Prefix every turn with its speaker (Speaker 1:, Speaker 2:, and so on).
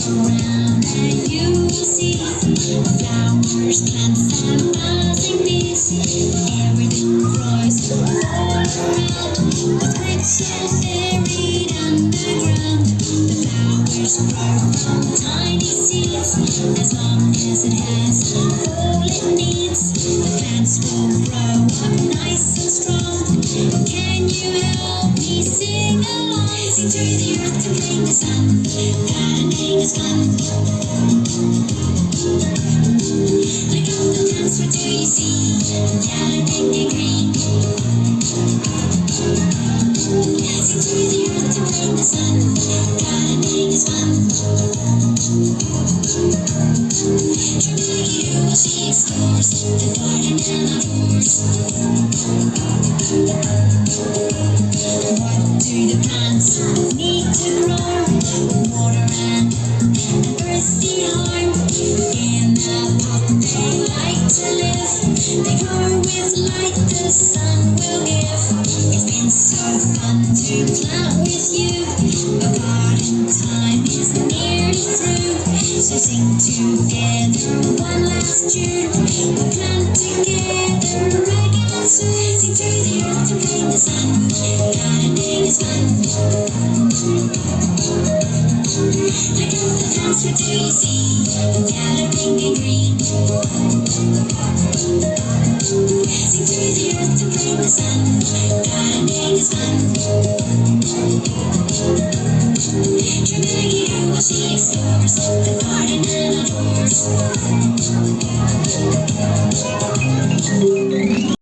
Speaker 1: around and you will see flowers, plants, and buzzing bees. Everything grows all around with roots so buried underground. The flowers grow from tiny seeds as long as it has all it needs. The plants will grow up nice and strong. Can you help me sing along? Sing to the earth to bring the sun. Gardening is fun. Look up the plants, what do you see? Yellow, pink, and green. Sing to the earth to bring the sun. Gardening is fun. Shoo-buggy-doo, she explores the garden and outdoors. What do the plants need to grow? Water and earthy harm. In a pot they like to live. They grow with light the sun will give. It's been so fun to plant with you. But garden time is nearly through. So sing together one last tune. We'll plant together again soon. Sing to the earth to bring the sun. Gardening is fun. Look up the plants, what do you see? Yellow, pink, and green. Sing to the earth to bring the sun. Gardening is fun. Shoo-buggy-doo, she explores the garden and outdoors.